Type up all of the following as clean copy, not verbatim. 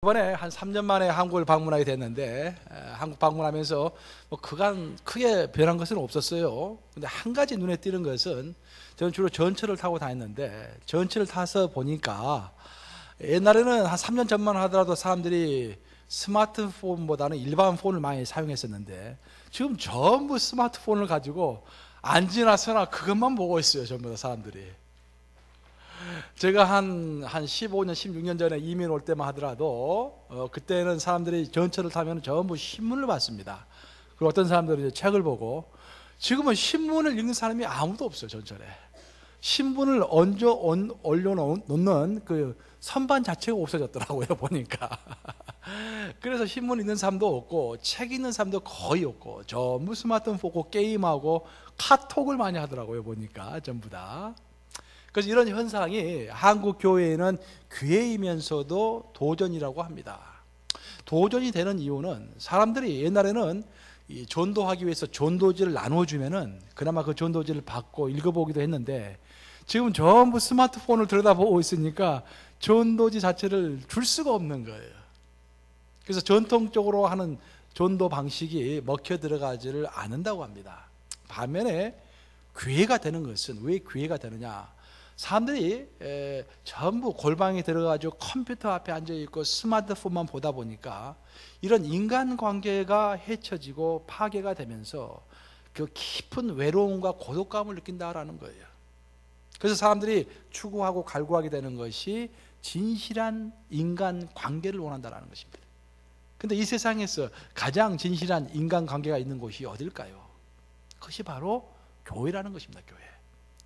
이번에 한 3년 만에 한국을 방문하게 됐는데 한국 방문하면서 그간 크게 변한 것은 없었어요. 근데 한 가지 눈에 띄는 것은 저는 주로 전철을 타고 다녔는데 전철을 타서 보니까 옛날에는 한 3년 전만 하더라도 사람들이 스마트폰보다는 일반 폰을 많이 사용했었는데 지금 전부 스마트폰을 가지고 앉으나 서나 그것만 보고 있어요. 전부 다 사람들이. 제가 한 15년, 16년 전에 이민 올 때만 하더라도 그때는 사람들이 전철을 타면 전부 신문을 봤습니다. 그리고 어떤 사람들은 이제 책을 보고, 지금은 신문을 읽는 사람이 아무도 없어요. 전철에 신문을 얹어 올려놓는 그 선반 자체가 없어졌더라고요. 보니까. 그래서 신문 읽는 사람도 없고 책 읽는 사람도 거의 없고 전부 스마트폰 보고 게임하고 카톡을 많이 하더라고요. 보니까 전부 다. 그래서 이런 현상이 한국 교회에는 기회이면서도 도전이라고 합니다. 도전이 되는 이유는 사람들이 옛날에는 이 전도하기 위해서 전도지를 나눠주면은 그나마 그 전도지를 받고 읽어보기도 했는데 지금 전부 스마트폰을 들여다보고 있으니까 전도지 자체를 줄 수가 없는 거예요. 그래서 전통적으로 하는 전도 방식이 먹혀 들어가지를 않는다고 합니다. 반면에 기회가 되는 것은 왜 기회가 되느냐? 사람들이 전부 골방에 들어가지고 컴퓨터 앞에 앉아있고 스마트폰만 보다 보니까 이런 인간관계가 해쳐지고 파괴가 되면서 그 깊은 외로움과 고독감을 느낀다라는 거예요. 그래서 사람들이 추구하고 갈구하게 되는 것이 진실한 인간관계를 원한다는 것입니다. 근데 이 세상에서 가장 진실한 인간관계가 있는 곳이 어딜까요? 그것이 바로 교회라는 것입니다.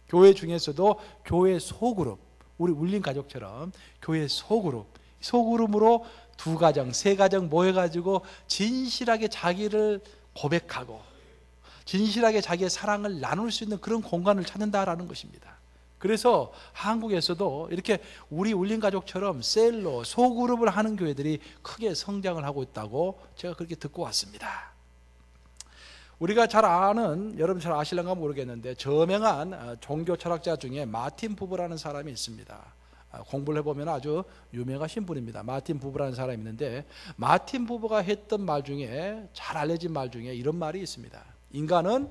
교회 중에서도 교회 소그룹, 우리 울린 가족처럼 교회 소그룹으로 2가정, 3가정 모여가지고 진실하게 자기를 고백하고 진실하게 자기의 사랑을 나눌 수 있는 그런 공간을 찾는다라는 것입니다. 그래서 한국에서도 이렇게 우리 울린 가족처럼 셀로 소그룹을 하는 교회들이 크게 성장을 하고 있다고 제가 그렇게 듣고 왔습니다. 우리가 잘 아는, 여러분 잘 아실런가 모르겠는데 저명한 종교 철학자 중에 마틴 부버라는 사람이 있습니다. 공부를 해보면 아주 유명하신 분입니다. 마틴 부버라는 사람이 있는데 마틴 부버가 했던 말 중에, 잘 알려진 말 중에 이런 말이 있습니다. 인간은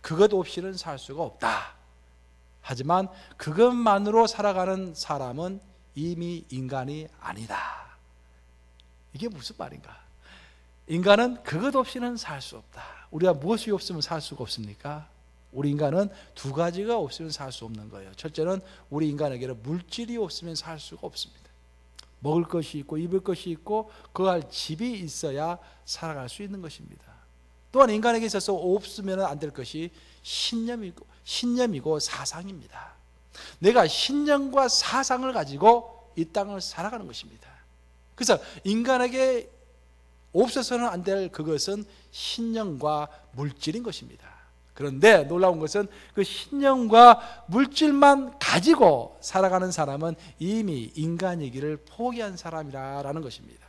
그것 없이는 살 수가 없다. 하지만 그것만으로 살아가는 사람은 이미 인간이 아니다. 이게 무슨 말인가? 인간은 그것 없이는 살 수 없다. 우리가 무엇이 없으면 살 수가 없습니까? 우리 인간은 2가지가 없으면 살 수 없는 거예요. 첫째는 우리 인간에게는 물질이 없으면 살 수가 없습니다. 먹을 것이 있고 입을 것이 있고 거할 집이 있어야 살아갈 수 있는 것입니다. 또한 인간에게 있어서 없으면 안 될 것이 신념이고 사상입니다. 내가 신념과 사상을 가지고 이 땅을 살아가는 것입니다. 그래서 인간에게 없어서는 안 될 그것은 신념과 물질인 것입니다. 그런데 놀라운 것은 그 신념과 물질만 가지고 살아가는 사람은 이미 인간이기를 포기한 사람이라는 것입니다.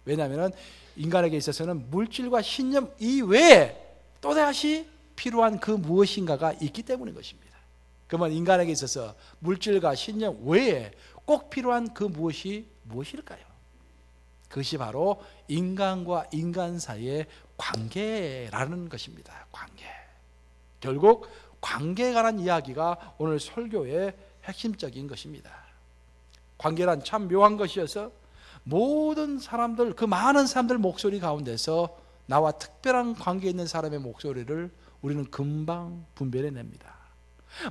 왜냐하면 인간에게 있어서는 물질과 신념 이외에 또다시 필요한 그 무엇인가가 있기 때문인 것입니다. 그러면 인간에게 있어서 물질과 신념 외에 꼭 필요한 그 무엇이 무엇일까요? 그것이 바로 인간과 인간 사이의 관계라는 것입니다. 관계. 결국 관계에 관한 이야기가 오늘 설교의 핵심적인 것입니다. 관계란 참 묘한 것이어서 모든 사람들, 그 많은 사람들 목소리 가운데서 나와 특별한 관계에 있는 사람의 목소리를 우리는 금방 분별해냅니다.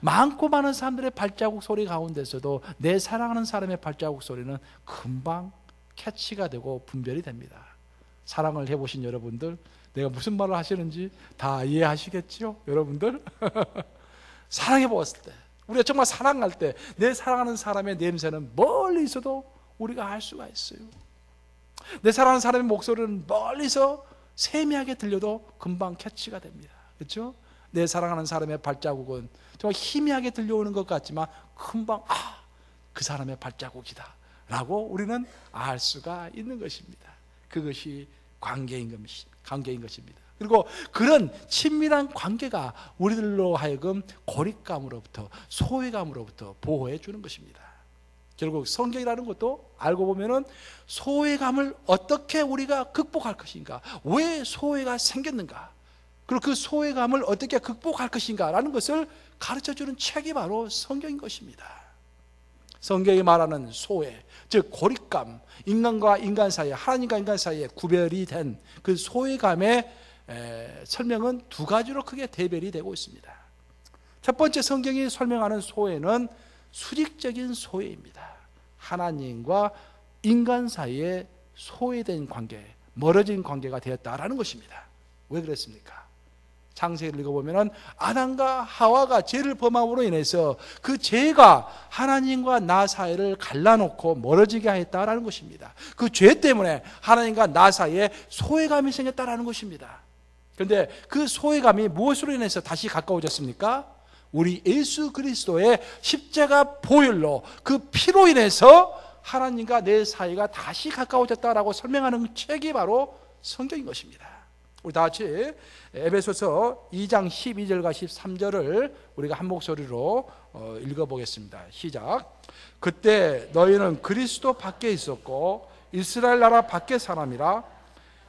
많고 많은 사람들의 발자국 소리 가운데서도 내 사랑하는 사람의 발자국 소리는 금방 캐치가 되고 분별이 됩니다. 사랑을 해보신 여러분들, 내가 무슨 말을 하시는지 다 이해하시겠죠? 여러분들? 사랑해보았을 때, 우리가 정말 사랑할 때 내 사랑하는 사람의 냄새는 멀리 있어도 우리가 알 수가 있어요. 내 사랑하는 사람의 목소리는 멀리서 세미하게 들려도 금방 캐치가 됩니다. 그렇죠? 내 사랑하는 사람의 발자국은 정말 희미하게 들려오는 것 같지만 금방 그 사람의 발자국이다 라고 우리는 알 수가 있는 것입니다. 그것이 관계인 것입니다. 그리고 그런 친밀한 관계가 우리들로 하여금 고립감으로부터, 소외감으로부터 보호해 주는 것입니다. 결국 성경이라는 것도 알고 보면은 소외감을 어떻게 우리가 극복할 것인가, 왜 소외가 생겼는가, 그리고 그 소외감을 어떻게 극복할 것인가 라는 것을 가르쳐주는 책이 바로 성경인 것입니다. 성경이 말하는 소외, 즉 고립감, 인간과 인간 사이에, 하나님과 인간 사이에 구별이 된 그 소외감의 설명은 두 가지로 크게 대별이 되고 있습니다. 첫 번째, 성경이 설명하는 소외는 수직적인 소외입니다. 하나님과 인간 사이에 소외된 관계, 멀어진 관계가 되었다라는 것입니다. 왜 그랬습니까? 창세기를 읽어보면 아담과 하와가 죄를 범함으로 인해서 그 죄가 하나님과 나 사이를 갈라놓고 멀어지게 하였다라는 것입니다. 그 죄 때문에 하나님과 나 사이에 소외감이 생겼다라는 것입니다. 그런데 그 소외감이 무엇으로 인해서 다시 가까워졌습니까? 우리 예수 그리스도의 십자가 보혈로, 그 피로 인해서 하나님과 내 사이가 다시 가까워졌다라고 설명하는 책이 바로 성경인 것입니다. 우리 다 같이 에베소서 2장 12절과 13절을 우리가 한 목소리로 읽어보겠습니다. 시작. 그때 너희는 그리스도 밖에 있었고 이스라엘 나라 밖의 사람이라.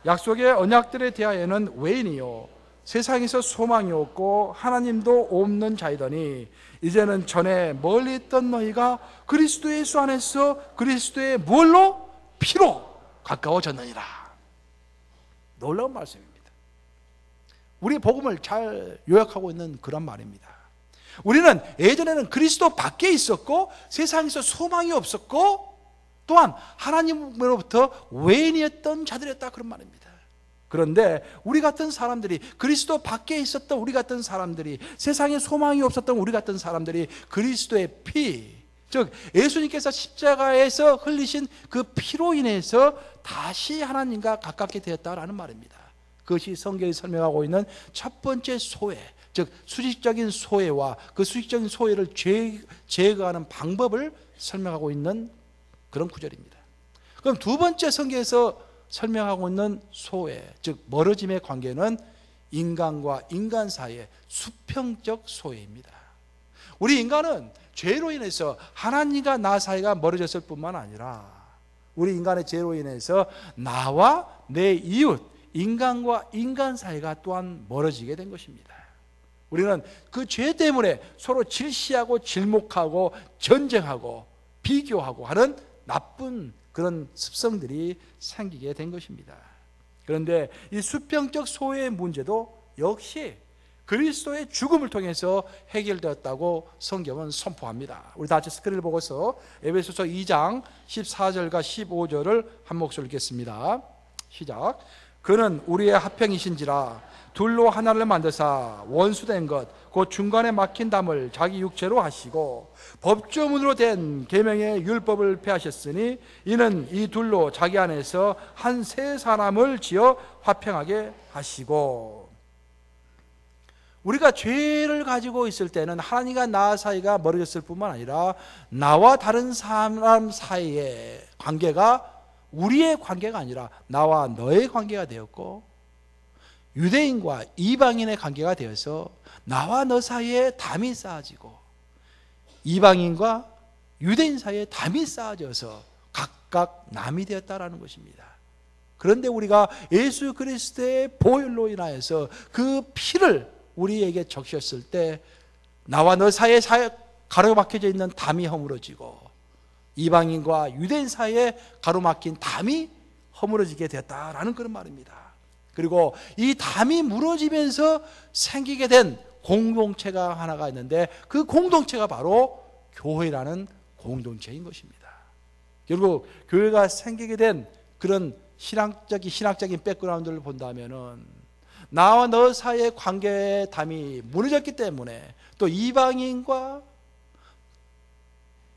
약속의 언약들에 대하여는 외인이요 세상에서 소망이 없고 하나님도 없는 자이더니 이제는 전에 멀리 있던 너희가 그리스도 예수 안에서 그리스도의 뭘로? 피로 가까워졌느니라. 놀라운 말씀입니다. 우리 복음을 잘 요약하고 있는 그런 말입니다. 우리는 예전에는 그리스도 밖에 있었고 세상에서 소망이 없었고 또한 하나님으로부터 외인이었던 자들이었다, 그런 말입니다. 그런데 우리 같은 사람들이, 그리스도 밖에 있었던 우리 같은 사람들이, 세상에 소망이 없었던 우리 같은 사람들이 그리스도의 피, 즉 예수님께서 십자가에서 흘리신 그 피로 인해서 다시 하나님과 가깝게 되었다라는 말입니다. 그것이 성경이 설명하고 있는 첫 번째 소외, 즉 수직적인 소외와 그 수직적인 소외를 제거하는 방법을 설명하고 있는 그런 구절입니다. 그럼 두 번째, 성경에서 설명하고 있는 소외, 즉 멀어짐의 관계는 인간과 인간 사이의 수평적 소외입니다. 우리 인간은 죄로 인해서 하나님과 나 사이가 멀어졌을 뿐만 아니라 우리 인간의 죄로 인해서 나와 내 이웃, 인간과 인간 사이가 또한 멀어지게 된 것입니다. 우리는 그 죄 때문에 서로 질시하고 질목하고 전쟁하고 비교하고 하는 나쁜 그런 습성들이 생기게 된 것입니다. 그런데 이 수평적 소외의 문제도 역시 그리스도의 죽음을 통해서 해결되었다고 성경은 선포합니다. 우리 다 같이 스크린을 보고서 에베소서 2장 14절과 15절을 한 목소리로 읽겠습니다. 시작. 그는 우리의 합평이신지라 둘로 하나를 만드사 원수된 것 곧 중간에 막힌 담을 자기 육체로 하시고 법조문으로 된 계명의 율법을 폐하셨으니 이는 이 둘로 자기 안에서 한 새 사람을 지어 화평하게 하시고. 우리가 죄를 가지고 있을 때는 하나님과 나 사이가 멀어졌을 뿐만 아니라 나와 다른 사람 사이의 관계가 우리의 관계가 아니라 나와 너의 관계가 되었고 유대인과 이방인의 관계가 되어서 나와 너 사이에 담이 쌓아지고 이방인과 유대인 사이에 담이 쌓아져서 각각 남이 되었다라는 것입니다. 그런데 우리가 예수 그리스도의 보혈로 인하여서 그 피를 우리에게 적셨을 때 나와 너 사이에 가로막혀져 있는 담이 허물어지고 이방인과 유대인 사이에 가로막힌 담이 허물어지게 되었다라는 그런 말입니다. 그리고 이 담이 무너지면서 생기게 된 공동체가 하나가 있는데 그 공동체가 바로 교회라는 공동체인 것입니다. 결국 교회가 생기게 된 그런 신학적인 백그라운드를 본다면은 나와 너 사이의 관계의 담이 무너졌기 때문에 또 이방인과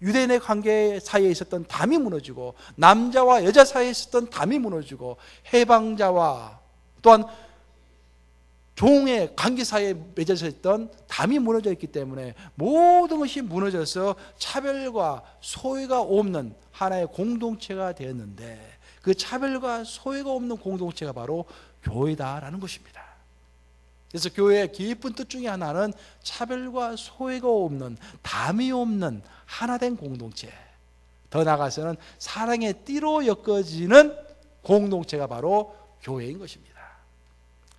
유대인의 관계 사이에 있었던 담이 무너지고 남자와 여자 사이에 있었던 담이 무너지고 해방자와 또한 종의 관계 사이에 맺어져 있던 담이 무너져 있기 때문에 모든 것이 무너져서 차별과 소외가 없는 하나의 공동체가 되었는데 그 차별과 소외가 없는 공동체가 바로 교회다라는 것입니다. 그래서 교회의 깊은 뜻 중에 하나는 차별과 소외가 없는 담이 없는 하나된 공동체, 더 나아가서는 사랑의 띠로 엮어지는 공동체가 바로 교회인 것입니다.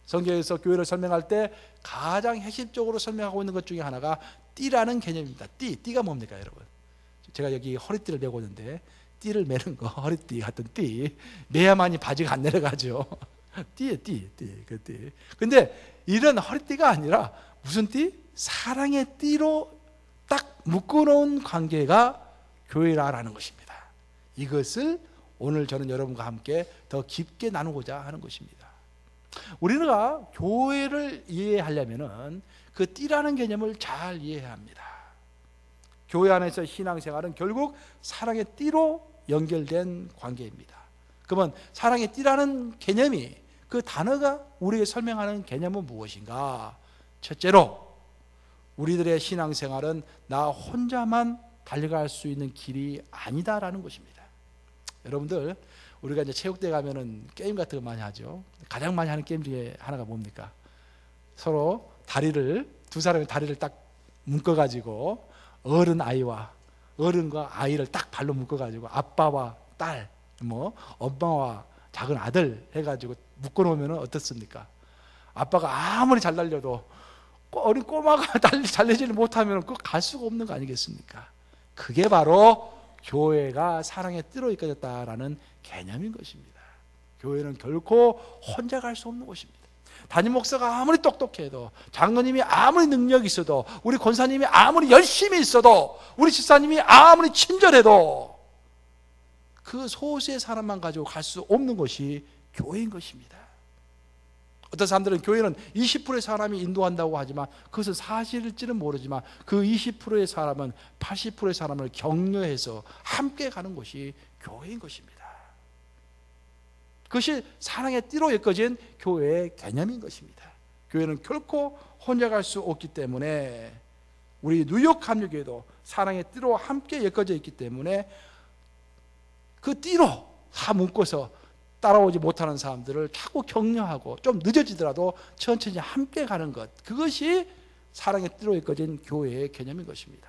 성경에서 교회를 설명할 때 가장 핵심적으로 설명하고 있는 것 중에 하나가 띠라는 개념입니다. 띠가 뭡니까 여러분? 제가 여기 허리띠를 메고 있는데 띠를 매는 거, 허리띠 같은 띠 매야만이 바지가 안 내려가죠. 띠에 띠. 근데 이런 허리띠가 아니라 무슨 띠? 사랑의 띠로 딱 묶어놓은 관계가 교회라는 것입니다. 이것을 오늘 저는 여러분과 함께 더 깊게 나누고자 하는 것입니다. 우리가 교회를 이해하려면 그 띠라는 개념을 잘 이해해야 합니다. 교회 안에서 신앙생활은 결국 사랑의 띠로 연결된 관계입니다. 그러면 사랑의 띠라는 개념이, 그 단어가 우리에게 설명하는 개념은 무엇인가? 첫째로 우리들의 신앙생활은 나 혼자만 달려갈 수 있는 길이 아니다라는 것입니다. 여러분들, 우리가 이제 체육대 가면은 게임 같은 거 많이 하죠. 가장 많이 하는 게임 중에 하나가 뭡니까? 서로 두 사람의 다리를 딱 묶어가지고 어른과 아이를 딱 발로 묶어가지고 아빠와 딸, 엄마와 작은 아들 해가지고 묶어놓으면 어떻습니까? 아빠가 아무리 잘 달려도 어린 꼬마가 달리지를 못하면 그 갈 수가 없는 거 아니겠습니까? 그게 바로 교회가 사랑의 띠로 이끌어졌다라는 개념인 것입니다. 교회는 결코 혼자 갈 수 없는 곳입니다. 담임 목사가 아무리 똑똑해도, 장로님이 아무리 능력이 있어도, 우리 권사님이 아무리 열심히 있어도, 우리 집사님이 아무리 친절해도 그 소수의 사람만 가지고 갈 수 없는 것이 교회인 것입니다. 어떤 사람들은 교회는 20%의 사람이 인도한다고 하지만 그것은 사실일지는 모르지만 그 20%의 사람은 80%의 사람을 격려해서 함께 가는 것이 교회인 것입니다. 그것이 사랑의 띠로 엮어진 교회의 개념인 것입니다. 교회는 결코 혼자 갈 수 없기 때문에 우리 뉴욕 감리교회도 사랑의 띠로 함께 엮어져 있기 때문에 그 띠로 다 묶어서 따라오지 못하는 사람들을 자꾸 격려하고 좀 늦어지더라도 천천히 함께 가는 것, 그것이 사랑의 띠로 엮어진 교회의 개념인 것입니다.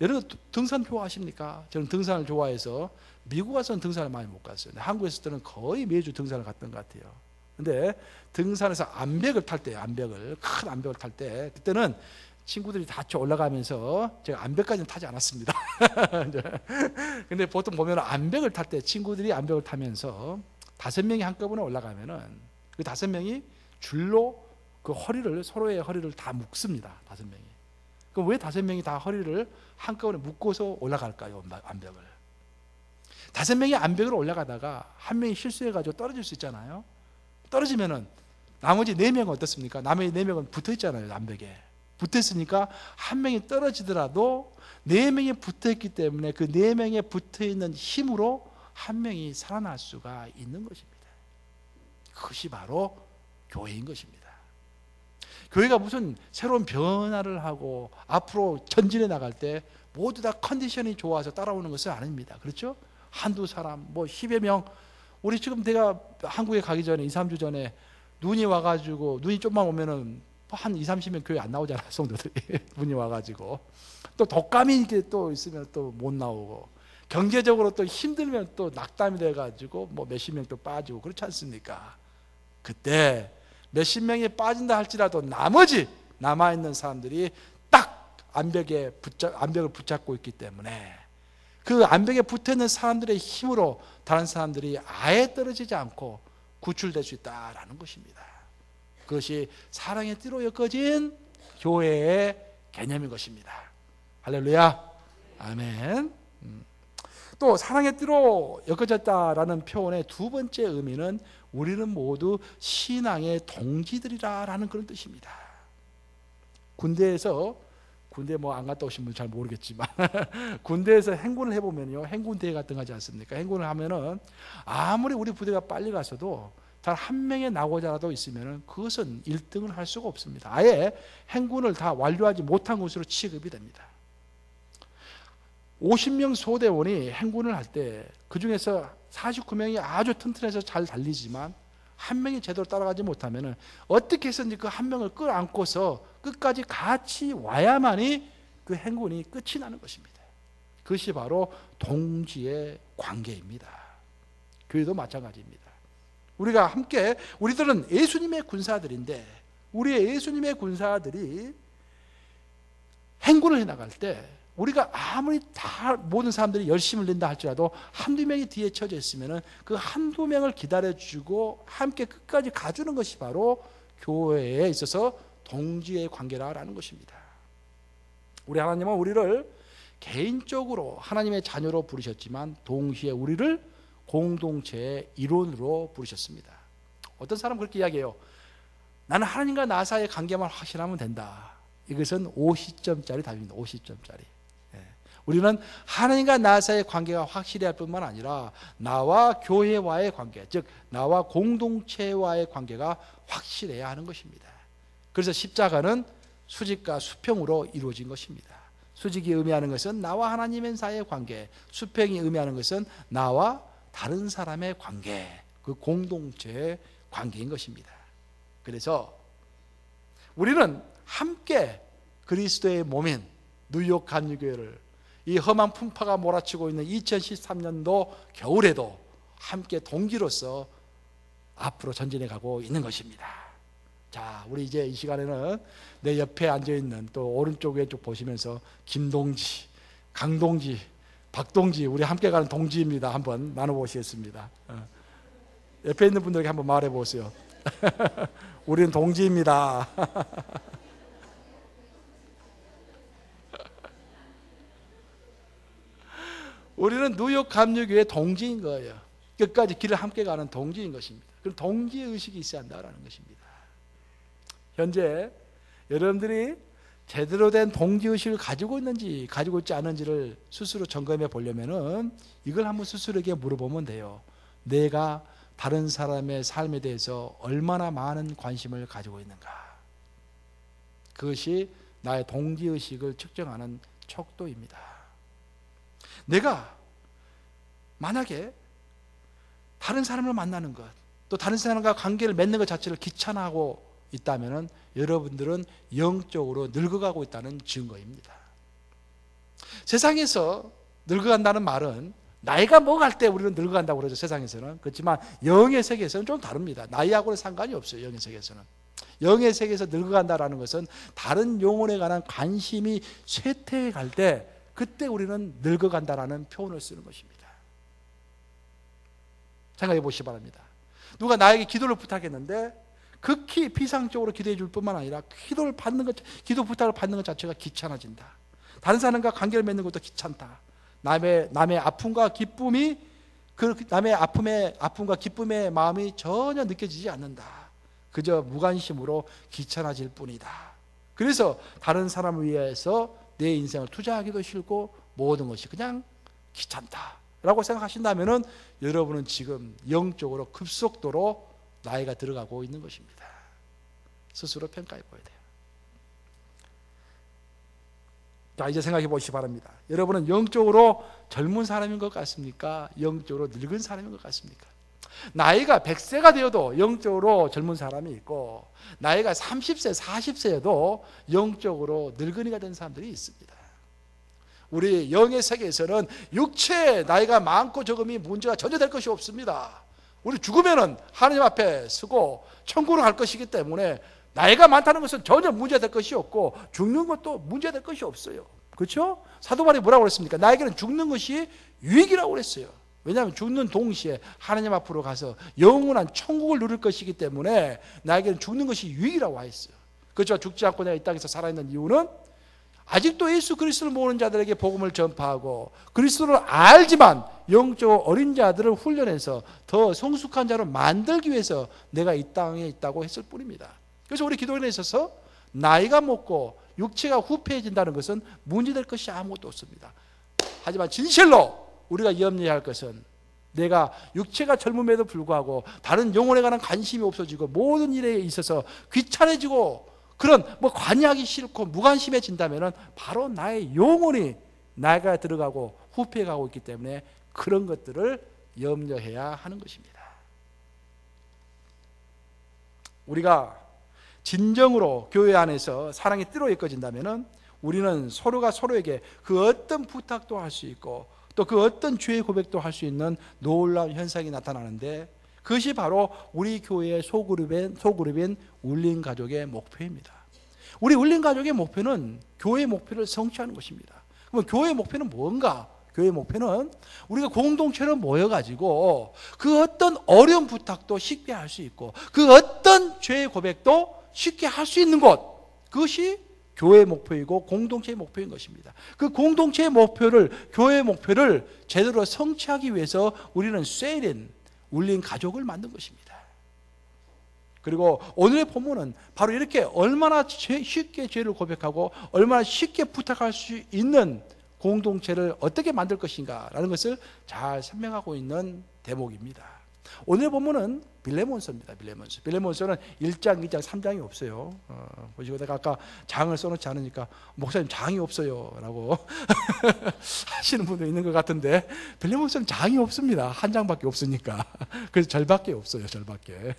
여러분 등산 좋아하십니까? 저는 등산을 좋아해서 미국 와서는 등산을 많이 못 갔어요. 한국에 있을 때는 거의 매주 등산을 갔던 것 같아요. 근데 등산에서 큰 암벽을 탈 때 그때는 친구들이 다 올라가면서 제가 암벽까지는 타지 않았습니다. 근데 보통 보면 암벽을 탈 때 친구들이 암벽을 타면서 5명이 한꺼번에 올라가면은 그 5명이 줄로 그 서로의 허리를 다 묶습니다. 5명이. 그럼 왜 5명이 다 허리를 한꺼번에 묶어서 올라갈까요? 암벽을. 5명이 암벽으로 올라가다가 한 명이 실수해가지고 떨어질 수 있잖아요. 떨어지면은 나머지 4명은 어떻습니까? 나머지 4명은 붙어 있잖아요. 암벽에. 붙어 있으니까 한 명이 떨어지더라도 4명이 붙어 있기 때문에 그 4명에 붙어 있는 힘으로 한 명이 살아날 수가 있는 것입니다. 그것이 바로 교회인 것입니다. 교회가 무슨 새로운 변화를 하고 앞으로 전진해 나갈 때 모두 다 컨디션이 좋아서 따라오는 것은 아닙니다. 그렇죠? 한두 사람, 10여 명. 우리 지금 내가 한국에 가기 전에 2, 3주 전에 눈이 와가지고 눈이 좀만 오면은 한 2, 30명 교회 안 나오잖아요. 성도들이. 눈이 와가지고 또 독감이 이렇게 또 있으면 또 못 나오고, 경제적으로 또 힘들면 또 낙담이 돼가지고 몇십 명 또 빠지고 그렇지 않습니까? 그때 몇십 명이 빠진다 할지라도 나머지 남아있는 사람들이 딱 암벽을 붙잡고 있기 때문에 그 암벽에 붙어있는 사람들의 힘으로 다른 사람들이 아예 떨어지지 않고 구출될 수 있다라는 것입니다. 그것이 사랑의 띠로 엮어진 교회의 개념인 것입니다. 할렐루야. 아멘. 또 사랑의 띠로 엮어졌다라는 표현의 두 번째 의미는 우리는 모두 신앙의 동지들이라는 그런 뜻입니다. 군대 안 갔다 오신 분 잘 모르겠지만 군대에서 행군을 해보면요, 행군대회 같은 거 하지 않습니까? 행군을 하면은 아무리 우리 부대가 빨리 갔어도 단 한 명의 낙오자라도 있으면은 그것은 1등을 할 수가 없습니다. 아예 행군을 다 완료하지 못한 것으로 취급이 됩니다. 50명 소대원이 행군을 할 때 그 중에서 49명이 아주 튼튼해서 잘 달리지만 한 명이 제대로 따라가지 못하면 어떻게 해서든지 그 한 명을 끌어안고서 끝까지 같이 와야만이 그 행군이 끝이 나는 것입니다. 그것이 바로 동지의 관계입니다. 교회도 마찬가지입니다. 우리가 함께, 우리들은 예수님의 군사들인데, 우리의 예수님의 군사들이 행군을 해나갈 때 우리가 아무리 다 모든 사람들이 열심을 낸다 할지라도 한두 명이 뒤에 쳐져 있으면 그 한두 명을 기다려주고 함께 끝까지 가주는 것이 바로 교회에 있어서 동지의 관계라는 것입니다. 우리 하나님은 우리를 개인적으로 하나님의 자녀로 부르셨지만 동시에 우리를 공동체의 일원으로 부르셨습니다. 어떤 사람은 그렇게 이야기해요. 나는 하나님과 나 사이의 관계만 확실하면 된다. 이것은 50점짜리 답입니다. 50점짜리. 우리는 하나님과 나 사이의 관계가 확실해야 할 뿐만 아니라 나와 교회와의 관계, 즉 나와 공동체와의 관계가 확실해야 하는 것입니다. 그래서 십자가는 수직과 수평으로 이루어진 것입니다. 수직이 의미하는 것은 나와 하나님의 사이의 관계, 수평이 의미하는 것은 나와 다른 사람의 관계, 그 공동체의 관계인 것입니다. 그래서 우리는 함께 그리스도의 몸인 뉴욕 감리교회를 이 험한 풍파가 몰아치고 있는 2013년도 겨울에도 함께 동기로서 앞으로 전진해 가고 있는 것입니다. 자, 우리 이제 이 시간에는 내 옆에 앉아있는 또 오른쪽 왼쪽 보시면서 김동지, 강동지, 박동지, 우리 함께 가는 동지입니다. 한번 나눠보시겠습니다. 옆에 있는 분들에게 한번 말해보세요. 우리는 동지입니다. 우리는 뉴욕 감리교회의 동지인 거예요. 끝까지 길을 함께 가는 동지인 것입니다. 그럼 동지의식이 있어야 한다는 것입니다. 현재 여러분들이 제대로 된 동지의식을 가지고 있는지 가지고 있지 않은지를 스스로 점검해 보려면 이걸 한번 스스로에게 물어보면 돼요. 내가 다른 사람의 삶에 대해서 얼마나 많은 관심을 가지고 있는가. 그것이 나의 동지의식을 측정하는 척도입니다. 내가 만약에 다른 사람을 만나는 것, 또 다른 사람과 관계를 맺는 것 자체를 귀찮아하고 있다면 여러분들은 영적으로 늙어가고 있다는 증거입니다. 세상에서 늙어간다는 말은 나이가 먹을 때 우리는 늙어간다고 그러죠. 세상에서는. 그렇지만 영의 세계에서는 좀 다릅니다. 나이하고는 상관이 없어요. 영의 세계에서는. 영의 세계에서 늙어간다는 것은 다른 영혼에 관한 관심이 쇠퇴해갈 때 그때 우리는 늙어간다라는 표현을 쓰는 것입니다. 생각해 보시기 바랍니다. 누가 나에게 기도를 부탁했는데 극히 비상적으로 기도해 줄 뿐만 아니라 기도 부탁을 받는 것 자체가 귀찮아진다. 다른 사람과 관계를 맺는 것도 귀찮다. 남의 아픔과 기쁨이 남의 아픔과 기쁨의 마음이 전혀 느껴지지 않는다. 그저 무관심으로 귀찮아질 뿐이다. 그래서 다른 사람을 위해서 내 인생을 투자하기도 싫고 모든 것이 그냥 귀찮다라고 생각하신다면 여러분은 지금 영적으로 급속도로 나이가 들어가고 있는 것입니다. 스스로 평가해 보아야 돼요. 자, 이제 생각해 보시기 바랍니다. 여러분은 영적으로 젊은 사람인 것 같습니까? 영적으로 늙은 사람인 것 같습니까? 나이가 100세가 되어도 영적으로 젊은 사람이 있고 나이가 30세, 40세여도 영적으로 늙은이가 된 사람들이 있습니다. 우리 영의 세계에서는 육체의 나이가 많고 적음이 문제가 전혀 될 것이 없습니다. 우리 죽으면은 하나님 앞에 서고 천국으로 갈 것이기 때문에 나이가 많다는 것은 전혀 문제될 것이 없고 죽는 것도 문제될 것이 없어요. 그렇죠? 사도 바울이 뭐라고 그랬습니까? 나에게는 죽는 것이 유익이라고 그랬어요. 왜냐하면 죽는 동시에 하나님 앞으로 가서 영원한 천국을 누릴 것이기 때문에 나에게는 죽는 것이 유익이라고 하였어요. 그렇죠? 죽지 않고 내가 이 땅에서 살아있는 이유는 아직도 예수 그리스도를 모르는 자들에게 복음을 전파하고 그리스도를 알지만 영적으로 어린 자들을 훈련해서 더 성숙한 자로 만들기 위해서 내가 이 땅에 있다고 했을 뿐입니다. 그래서 우리 기도인에 있어서 나이가 먹고 육체가 후패해진다는 것은 문제될 것이 아무것도 없습니다. 하지만 진실로 우리가 염려해야 할 것은 내가 육체가 젊음에도 불구하고 다른 영혼에 관한 관심이 없어지고 모든 일에 있어서 귀찮아지고 그런 관여하기 싫고 무관심해진다면 바로 나의 영혼이 나이가 들어가고 후패해가고 있기 때문에 그런 것들을 염려해야 하는 것입니다. 우리가 진정으로 교회 안에서 사랑이 띠로 이어진다면 우리는 서로가 서로에게 그 어떤 부탁도 할 수 있고 또 그 어떤 죄의 고백도 할 수 있는 놀라운 현상이 나타나는데, 그것이 바로 우리 교회의 소그룹인 울린 가족의 목표입니다. 우리 울린 가족의 목표는 교회의 목표를 성취하는 것입니다. 그럼 교회의 목표는 뭔가? 교회의 목표는 우리가 공동체로 모여가지고 그 어떤 어려운 부탁도 쉽게 할 수 있고 그 어떤 죄의 고백도 쉽게 할 수 있는 것, 그것이 교회의 목표이고 공동체의 목표인 것입니다. 그 공동체의 목표를, 교회의 목표를 제대로 성취하기 위해서 우리는 쇠린, 울린 가족을 만든 것입니다. 그리고 오늘의 본문은 바로 이렇게 얼마나 쉽게 죄를 고백하고 얼마나 쉽게 부탁할 수 있는 공동체를 어떻게 만들 것인가 라는 것을 잘 설명하고 있는 대목입니다. 오늘 본문은 빌레몬서입니다. 빌레몬서는 1장, 2장, 3장이 없어요. 보시고 내가 아까 장을 써놓지 않으니까 목사님 장이 없어요 라고 하시는 분도 있는 것 같은데, 빌레몬서는 장이 없습니다. 한 장밖에 없으니까. 그래서 절밖에 없어요. 절밖에.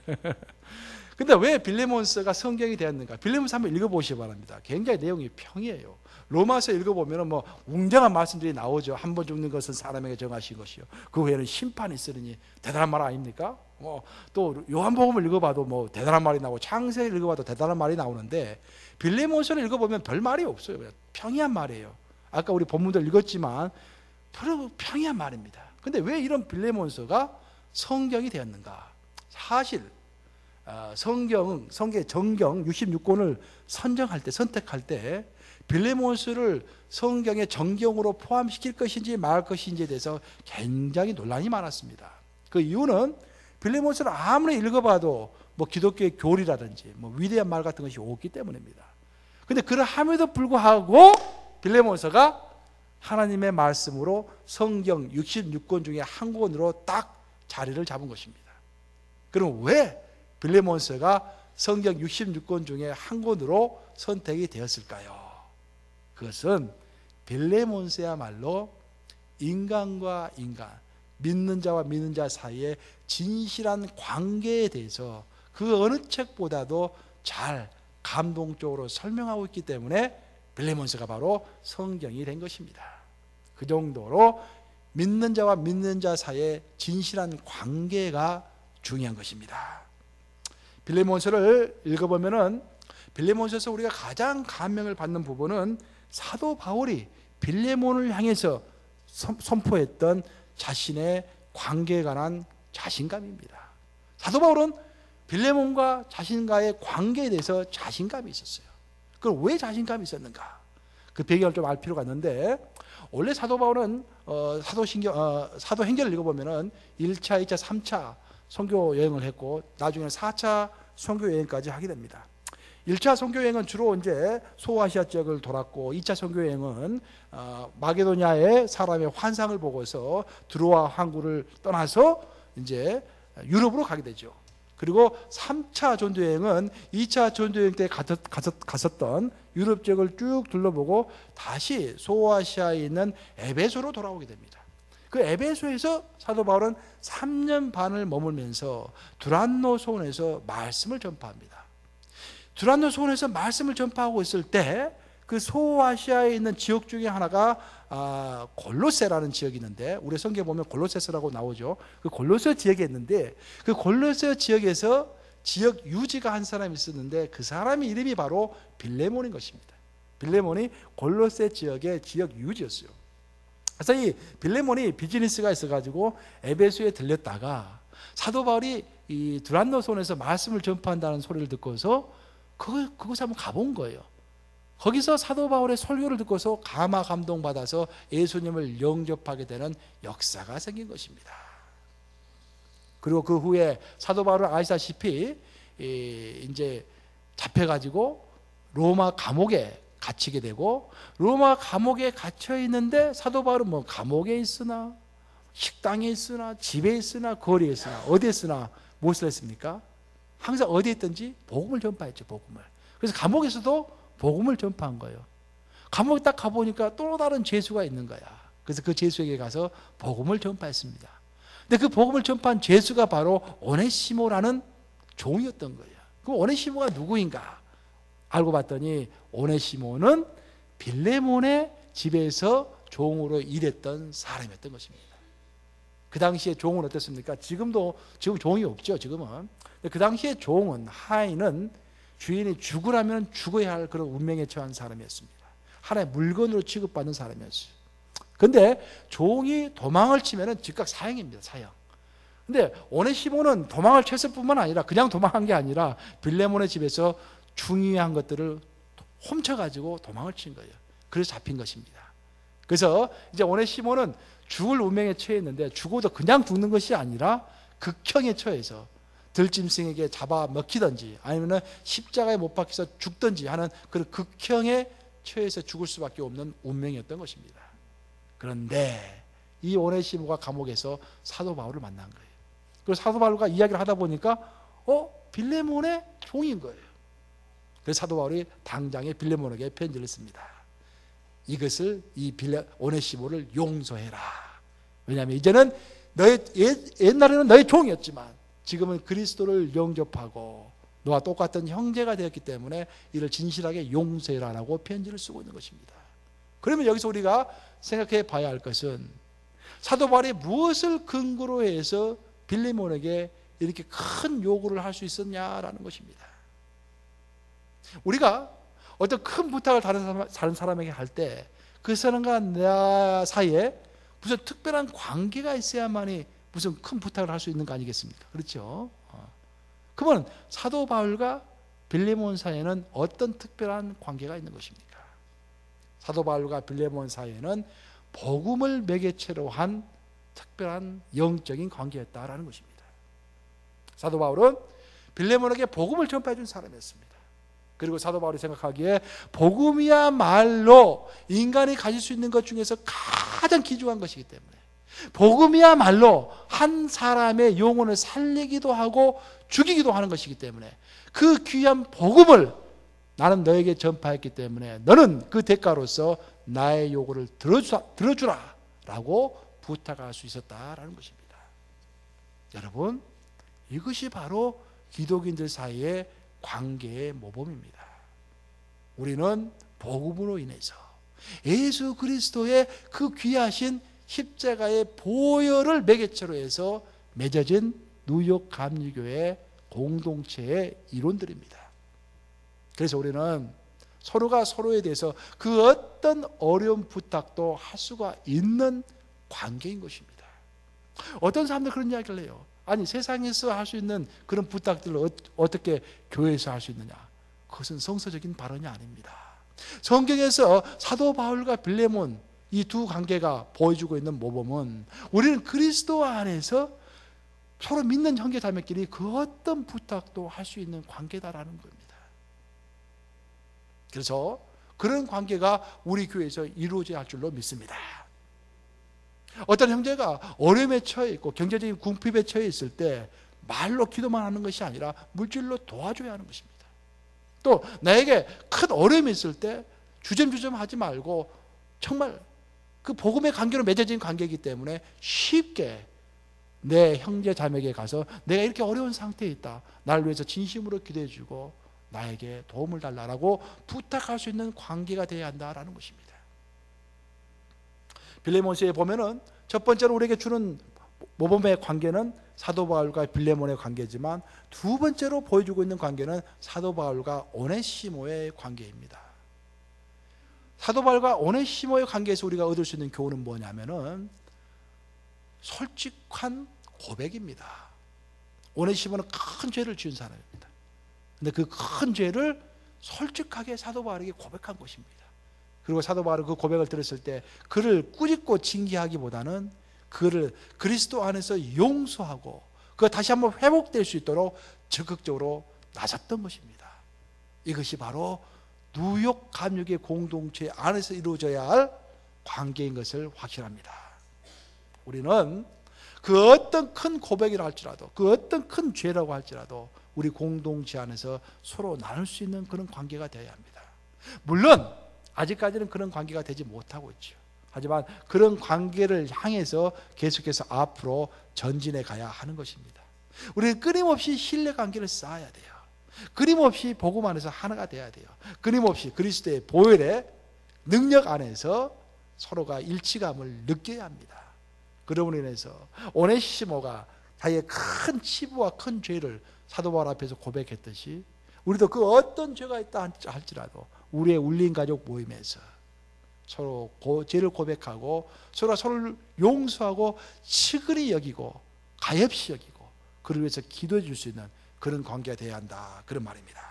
근데 왜 빌레몬서가 성경이 되었는가? 빌레몬서 한번 읽어보시기 바랍니다. 굉장히 내용이 평이에요. 로마서 읽어보면 뭐 웅장한 말씀들이 나오죠. 한 번 죽는 것은 사람에게 정하신 것이요, 그 후에는 심판이 있으니, 대단한 말 아닙니까? 또 요한복음을 읽어봐도 뭐 대단한 말이 나오고, 창세기를 읽어봐도 대단한 말이 나오는데, 빌레몬서를 읽어보면 별 말이 없어요. 그냥 평이한 말이에요. 아까 우리 본문도 읽었지만 별로 평이한 말입니다. 근데 왜 이런 빌레몬서가 성경이 되었는가? 사실 성경 정경 66권을 선택할 때 빌레몬서를 성경의 정경으로 포함시킬 것인지 말 것인지에 대해서 굉장히 논란이 많았습니다. 그 이유는 빌레몬서를 아무리 읽어봐도 뭐 기독교의 교리라든지 뭐 위대한 말 같은 것이 없기 때문입니다. 그런데 그러함에도 불구하고 빌레몬서가 하나님의 말씀으로 성경 66권 중에 한 권으로 딱 자리를 잡은 것입니다. 그럼 왜 빌레몬서가 성경 66권 중에 한 권으로 선택이 되었을까요? 그것은 빌레몬서야말로 인간과 인간, 믿는 자와 믿는 자 사이의 진실한 관계에 대해서 그 어느 책보다도 잘 감동적으로 설명하고 있기 때문에 빌레몬서가 바로 성경이 된 것입니다. 그 정도로 믿는 자와 믿는 자 사이의 진실한 관계가 중요한 것입니다. 빌레몬서를 읽어보면은, 빌레몬서에서 우리가 가장 감명을 받는 부분은 사도 바울이 빌레몬을 향해서 선포했던 자신의 관계에 관한 자신감입니다. 사도 바울은 빌레몬과 자신과의 관계에 대해서 자신감이 있었어요. 그럼 왜 자신감이 있었는가? 그 배경을 좀 알 필요가 있는데, 원래 사도 바울은 사도행전을 읽어보면은 1차, 2차, 3차 선교 여행을 했고 나중에는 4차 선교 여행까지 하게 됩니다. 1차 선교 여행은 주로 이제 소아시아 지역을 돌았고, 2차 선교 여행은 마게도냐의 사람의 환상을 보고서 드로아 항구를 떠나서 이제 유럽으로 가게 되죠. 그리고 3차 전도 여행은 2차 전도 여행 때 갔었던 유럽 지역을 쭉 둘러보고 다시 소아시아에 있는 에베소로 돌아오게 됩니다. 그 에베소에서 사도 바울은 3년 반을 머물면서 두란노 소원에서 말씀을 전파합니다. 두란노 소원에서 말씀을 전파하고 있을 때 그 소아시아에 있는 지역 중에 하나가 골로새라는 지역이 있는데, 우리 성경에 보면 골로새서라고 나오죠. 그 골로새 지역에 있는데, 그 골로새 지역에서 지역 유지가 한 사람이 있었는데 그 사람의 이름이 바로 빌레몬인 것입니다. 빌레몬이 골로새 지역의 지역 유지였어요. 그래서 이 빌레몬이 비즈니스가 있어가지고 에베소에 들렸다가 사도 바울이 이 두란노 소원에서 말씀을 전파한다는 소리를 듣고서 그곳에 한번 가본 거예요. 거기서 사도 바울의 설교를 듣고서 감동받아서 예수님을 영접하게 되는 역사가 생긴 것입니다. 그리고 그 후에 사도 바울은 아시다시피 이제 잡혀가지고 로마 감옥에 갇히게 되고, 로마 감옥에 갇혀 있는데 사도 바울은 뭐 감옥에 있으나 식당에 있으나 집에 있으나 거리에 있으나 어디에 있으나 무엇을 했습니까? 항상 어디에 있든지 복음을 전파했죠. 복음을. 그래서 감옥에서도 복음을 전파한 거예요. 감옥에 딱 가보니까 또 다른 죄수가 있는 거야. 그래서 그 죄수에게 가서 복음을 전파했습니다. 근데 그 복음을 전파한 죄수가 바로 오네시모라는 종이었던 거예요. 그럼 오네시모가 누구인가? 알고 봤더니 오네시모는 빌레몬의 집에서 종으로 일했던 사람이었던 것입니다. 그 당시에 종은 어땠습니까? 지금 종이 없죠. 지금은. 그 당시에 종은, 하인은 주인이 죽으라면 죽어야 할 그런 운명에 처한 사람이었습니다. 하나의 물건으로 취급받는 사람이었어요. 근데 종이 도망을 치면은 즉각 사형입니다. 사형. 근데 오네시모는 도망을 쳤을 뿐만 아니라 그냥 도망한 게 아니라 빌레몬의 집에서 중요한 것들을 훔쳐가지고 도망을 친 거예요. 그래서 잡힌 것입니다. 그래서 이제 오네시모는 죽을 운명에 처했는데 죽어도 그냥 죽는 것이 아니라 극형에 처해서 들짐승에게 잡아 먹히든지 아니면 십자가에 못 박혀서 죽든지 하는 그런 극형에 처해서 죽을 수밖에 없는 운명이었던 것입니다. 그런데 이 오네시모가 감옥에서 사도 바울을 만난 거예요. 그래서 사도 바울과 이야기를 하다 보니까 빌레몬의 종인 거예요. 그래서 사도 바울이 당장에 빌레몬에게 편지를 씁니다. 이것을 오네시모를 용서해라. 왜냐하면 이제는 옛날에는 너의 종이었지만 지금은 그리스도를 영접하고 너와 똑같은 형제가 되었기 때문에 이를 진실하게 용서해라라고 편지를 쓰고 있는 것입니다. 그러면 여기서 우리가 생각해 봐야 할 것은 사도 바울이 무엇을 근거로 해서 빌레몬에게 이렇게 큰 요구를 할 수 있었냐라는 것입니다. 우리가 어떤 큰 부탁을 다른 사람에게 할 때 그 사람과 나 사이에 무슨 특별한 관계가 있어야만이 무슨 큰 부탁을 할 수 있는 거 아니겠습니까? 그렇죠? 그러면 사도 바울과 빌레몬 사이에는 어떤 특별한 관계가 있는 것입니까? 사도 바울과 빌레몬 사이에는 복음을 매개체로 한 특별한 영적인 관계였다라는 것입니다. 사도 바울은 빌레몬에게 복음을 전파해 준 사람이었습니다. 그리고 사도 바울이 생각하기에 복음이야말로 인간이 가질 수 있는 것 중에서 가장 귀중한 것이기 때문에 복음이야말로 한 사람의 영혼을 살리기도 하고 죽이기도 하는 것이기 때문에 그 귀한 복음을 나는 너에게 전파했기 때문에 너는 그 대가로서 나의 요구를 들어주라 라고 부탁할 수 있었다라는 것입니다. 여러분, 이것이 바로 기독인들 사이의 관계의 모범입니다. 우리는 복음으로 인해서 예수 그리스도의 그 귀하신 십자가의 보혈을 매개체로 해서 맺어진 뉴욕 감리교회 공동체의 이론들입니다. 그래서 우리는 서로가 서로에 대해서 그 어떤 어려운 부탁도 할 수가 있는 관계인 것입니다. 어떤 사람들 그런 이야기를 해요. 아니, 세상에서 할 수 있는 그런 부탁들을 어떻게 교회에서 할 수 있느냐? 그것은 성서적인 발언이 아닙니다. 성경에서 사도 바울과 빌레몬 이 두 관계가 보여주고 있는 모범은 우리는 그리스도 안에서 서로 믿는 형제 자매끼리 그 어떤 부탁도 할 수 있는 관계다라는 겁니다. 그래서 그런 관계가 우리 교회에서 이루어져야 할 줄로 믿습니다. 어떤 형제가 어려움에 처해 있고 경제적인 궁핍에 처해 있을 때 말로 기도만 하는 것이 아니라 물질로 도와줘야 하는 것입니다. 또 나에게 큰 어려움이 있을 때 주저주저 하지 말고 정말 그 복음의 관계로 맺어진 관계이기 때문에 쉽게 내 형제 자매에게 가서 내가 이렇게 어려운 상태에 있다, 나를 위해서 진심으로 기도해 주고 나에게 도움을 달라고 부탁할 수 있는 관계가 되어야 한다라는 것입니다. 빌레몬서에 보면은 첫 번째로 우리에게 주는 모범의 관계는 사도 바울과 빌레몬의 관계지만 두 번째로 보여주고 있는 관계는 사도 바울과 오네시모의 관계입니다. 사도 바울과 오네시모의 관계에서 우리가 얻을 수 있는 교훈은 뭐냐면은 솔직한 고백입니다. 오네시모는 큰 죄를 지은 사람입니다. 근데 그 큰 죄를 솔직하게 사도 바울에게 고백한 것입니다. 그리고 사도 바울은 그 고백을 들었을 때 그를 꾸짖고 징계하기보다는 그를 그리스도 안에서 용서하고 그 다시 한번 회복될 수 있도록 적극적으로 나섰던 것입니다. 이것이 바로 뉴욕 감리교회 공동체 안에서 이루어져야 할 관계인 것을 확신합니다. 우리는 그 어떤 큰 고백이라 할지라도 그 어떤 큰 죄라고 할지라도 우리 공동체 안에서 서로 나눌 수 있는 그런 관계가 되어야 합니다. 물론 아직까지는 그런 관계가 되지 못하고 있죠. 하지만 그런 관계를 향해서 계속해서 앞으로 전진해 가야 하는 것입니다. 우리는 끊임없이 신뢰관계를 쌓아야 돼요. 끊임없이 복음 안에서 하나가 돼야 돼요. 끊임없이 그리스도의 보혈에 능력 안에서 서로가 일치감을 느껴야 합니다. 그러므로 인해서 오네시모가 자기의 큰 치부와 큰 죄를 사도 바울 앞에서 고백했듯이 우리도 그 어떤 죄가 있다 할지라도 우리의 울린 가족 모임에서 서로 죄를 고백하고 서로를 용서하고 치근히 여기고 가엾이 여기고 그를 위해서 기도해 줄 수 있는 그런 관계가 되어야 한다, 그런 말입니다.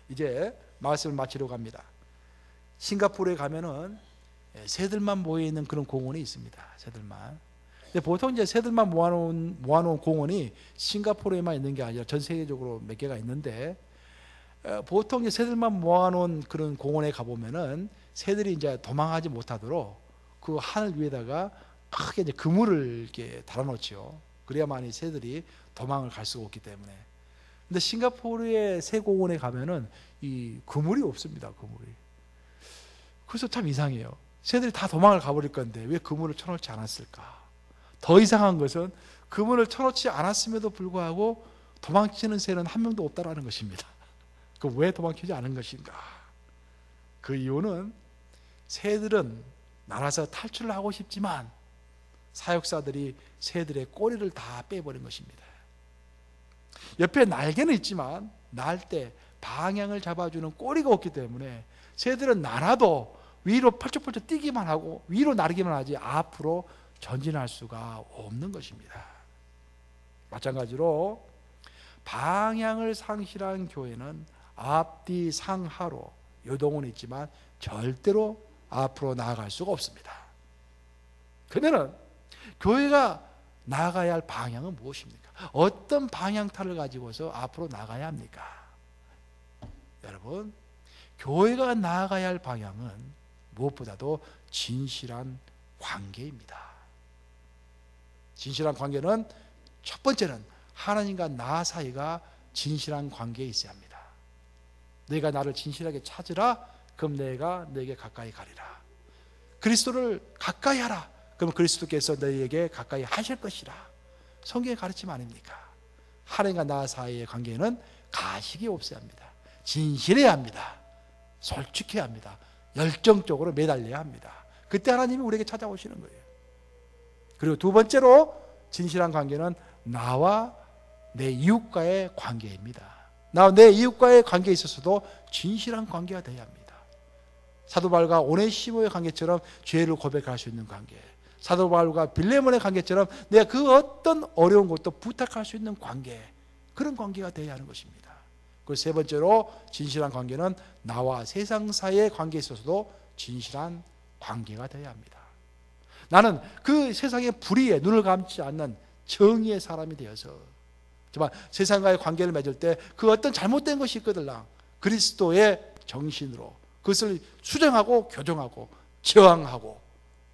이제 말씀을 마치려고 합니다. 싱가포르에 가면은 새들만 모여있는 그런 공원이 있습니다. 새들만. 근데 보통 이제 새들만 모아놓은 공원이 싱가포르에만 있는 게 아니라 전 세계적으로 몇 개가 있는데, 보통 이제 새들만 모아놓은 그런 공원에 가보면은 새들이 이제 도망하지 못하도록 그 하늘 위에다가 크게 이제 그물을 이렇게 달아놓죠. 그래야만 이 새들이 도망을 갈 수가 없기 때문에. 근데 싱가포르의 새 공원에 가면은 이 그물이 없습니다. 그물이. 그래서 참 이상해요. 새들이 다 도망을 가버릴 건데 왜 그물을 쳐놓지 않았을까? 더 이상한 것은 그물을 쳐놓지 않았음에도 불구하고 도망치는 새는 한 명도 없다라는 것입니다. 그 왜 도망치지 않은 것인가? 그 이유는 새들은 날아서 탈출을 하고 싶지만 사육사들이 새들의 꼬리를 다 빼버린 것입니다. 옆에 날개는 있지만 날 때 방향을 잡아주는 꼬리가 없기 때문에 새들은 날아도 위로 펄쩍펄쩍 뛰기만 하고 위로 나르기만 하지 앞으로 전진할 수가 없는 것입니다. 마찬가지로 방향을 상실한 교회는 앞뒤 상하로 요동은 있지만 절대로 앞으로 나아갈 수가 없습니다. 그러면 교회가 나아가야 할 방향은 무엇입니까? 어떤 방향타를 가지고서 앞으로 나가야 합니까? 여러분, 교회가 나아가야 할 방향은 무엇보다도 진실한 관계입니다. 진실한 관계는 첫 번째는 하나님과 나 사이가 진실한 관계에 있어야 합니다. 내가 나를 진실하게 찾으라, 그럼 내가 너에게 가까이 가리라. 그리스도를 가까이 하라, 그럼 그리스도께서 너에게 가까이 하실 것이라. 성경의 가르침 아닙니까? 하나님과 나 사이의 관계는 가식이 없어야 합니다. 진실해야 합니다. 솔직해야 합니다. 열정적으로 매달려야 합니다. 그때 하나님이 우리에게 찾아오시는 거예요. 그리고 두 번째로 진실한 관계는 나와 내 이웃과의 관계입니다. 나와 내 이웃과의 관계에 있어서도 진실한 관계가 되어야 합니다. 사도 바울과 오네시모의 관계처럼 죄를 고백할 수 있는 관계, 사도 바울과 빌레몬의 관계처럼 내가 그 어떤 어려운 것도 부탁할 수 있는 관계, 그런 관계가 되어야 하는 것입니다. 그리고 세 번째로 진실한 관계는 나와 세상 사이의 관계에 있어서도 진실한 관계가 되어야 합니다. 나는 그 세상의 불의에 눈을 감지 않는 정의의 사람이 되어서 정말 세상과의 관계를 맺을 때 그 어떤 잘못된 것이 있거들랑 그리스도의 정신으로 그것을 수정하고 교정하고 저항하고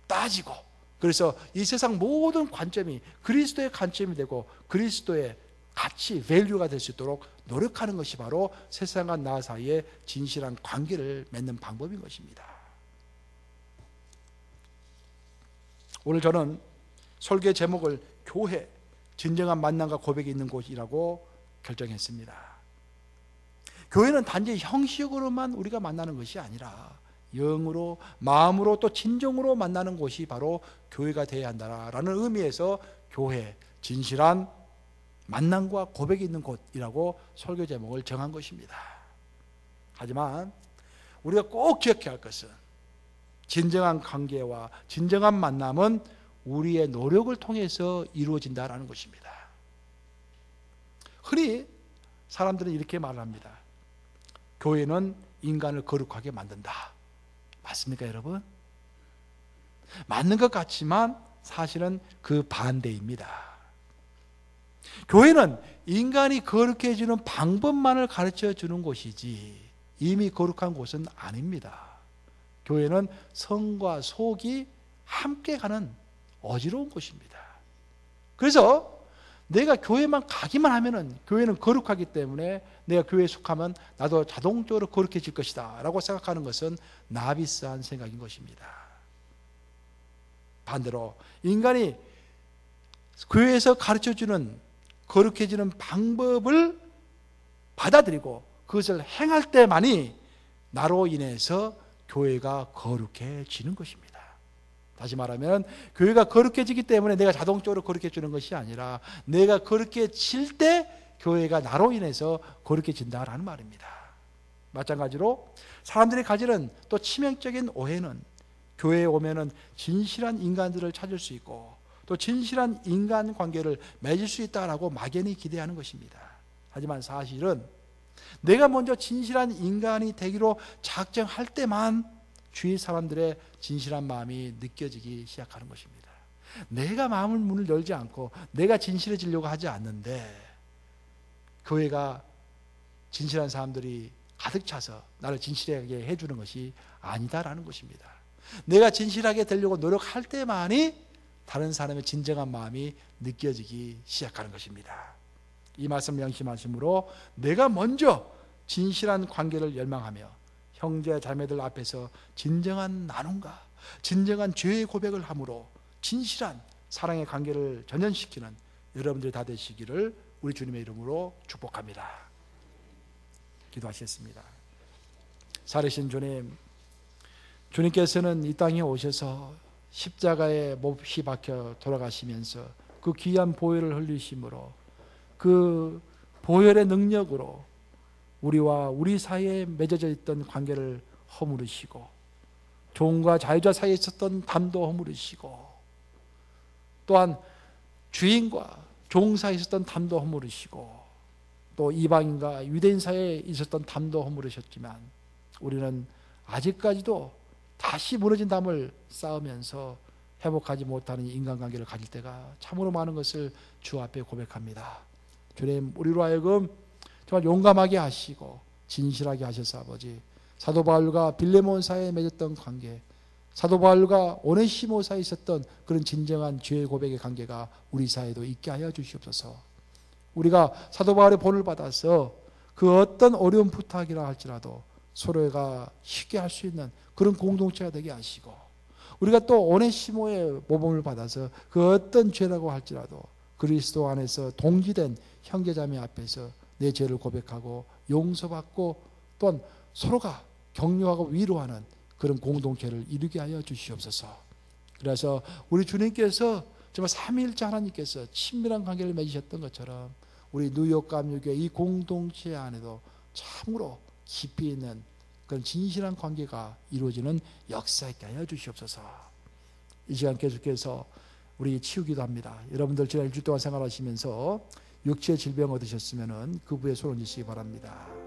따지고, 그래서 이 세상 모든 관점이 그리스도의 관점이 되고 그리스도의 가치, 밸류가 될 수 있도록 노력하는 것이 바로 세상과 나 사이의 진실한 관계를 맺는 방법인 것입니다. 오늘 저는 설교의 제목을 교회, 진정한 만남과 고백이 있는 곳이라고 결정했습니다. 교회는 단지 형식으로만 우리가 만나는 것이 아니라 영으로, 마음으로, 또 진정으로 만나는 곳이 바로 교회가 되어야 한다라는 의미에서 교회, 진실한 만남과 고백이 있는 곳이라고 설교 제목을 정한 것입니다. 하지만 우리가 꼭 기억해야 할 것은 진정한 관계와 진정한 만남은 우리의 노력을 통해서 이루어진다라는 것입니다. 흔히 사람들은 이렇게 말을 합니다. 교회는 인간을 거룩하게 만든다. 맞습니까, 여러분? 맞는 것 같지만 사실은 그 반대입니다. 교회는 인간이 거룩해지는 방법만을 가르쳐 주는 곳이지 이미 거룩한 곳은 아닙니다. 교회는 성과 속이 함께 가는 어지러운 곳입니다. 그래서 내가 교회만 가기만 하면은 교회는 거룩하기 때문에 내가 교회에 속하면 나도 자동적으로 거룩해질 것이다 라고 생각하는 것은 나비스한 생각인 것입니다. 반대로 인간이 교회에서 가르쳐주는 거룩해지는 방법을 받아들이고 그것을 행할 때만이 나로 인해서 교회가 거룩해지는 것입니다. 다시 말하면 교회가 거룩해지기 때문에 내가 자동적으로 거룩해지는 것이 아니라 내가 거룩해질 때 교회가 나로 인해서 거룩해진다라는 말입니다. 마찬가지로 사람들이 가지는 또 치명적인 오해는 교회에 오면은 진실한 인간들을 찾을 수 있고 또 진실한 인간관계를 맺을 수 있다라고 막연히 기대하는 것입니다. 하지만 사실은 내가 먼저 진실한 인간이 되기로 작정할 때만 주위 사람들의 진실한 마음이 느껴지기 시작하는 것입니다. 내가 마음을 문을 열지 않고 내가 진실해지려고 하지 않는데 교회가 진실한 사람들이 가득 차서 나를 진실하게 해주는 것이 아니다라는 것입니다. 내가 진실하게 되려고 노력할 때만이 다른 사람의 진정한 마음이 느껴지기 시작하는 것입니다. 이 말씀 명심하심으로 내가 먼저 진실한 관계를 열망하며 형제 자매들 앞에서 진정한 나눔과 진정한 죄의 고백을 함으로 진실한 사랑의 관계를 전연시키는 여러분들이 다 되시기를 우리 주님의 이름으로 축복합니다. 기도하시겠습니다. 살으신 주님, 주님께서는 이 땅에 오셔서 십자가에 못이 박혀 돌아가시면서 그 귀한 보혈을 흘리심으로 그 보혈의 능력으로 우리와 우리 사이에 맺어져 있던 관계를 허물으시고 종과 자유자 사이에 있었던 담도 허물으시고 또한 주인과 종 사이에 있었던 담도 허물으시고 또 이방인과 유대인 사이에 있었던 담도 허물으셨지만 우리는 아직까지도 다시 무너진 담을 쌓으면서 회복하지 못하는 인간관계를 가질 때가 참으로 많은 것을 주 앞에 고백합니다. 주님, 우리로 하여금 정말 용감하게 하시고 진실하게 하셔서 아버지, 사도 바울과 빌레몬 사이에 맺었던 관계, 사도 바울과 오네시모 사이에 있었던 그런 진정한 죄의 고백의 관계가 우리 사이에도 있게 하여 주시옵소서. 우리가 사도 바울의 본을 받아서 그 어떤 어려운 부탁이라 할지라도 서로가 쉽게 할 수 있는 그런 공동체가 되게 하시고, 우리가 또 오네시모의 모범을 받아서 그 어떤 죄라고 할지라도 그리스도 안에서 동지된 형제자매 앞에서 내 죄를 고백하고 용서받고 또한 서로가 격려하고 위로하는 그런 공동체를 이루게 하여 주시옵소서. 그래서 우리 주님께서 정말 삼위일체 하나님께서 친밀한 관계를 맺으셨던 것처럼 우리 뉴욕 감리교회 이 공동체 안에도 참으로 깊이 있는 그런 진실한 관계가 이루어지는 역사 있게 하여 주시옵소서. 이 시간 계속해서 우리 치우기도 합니다. 여러분들 지난 일주일 동안 생활하시면서 육체의 질병 얻으셨으면 그 부에 손 얹으시기 바랍니다.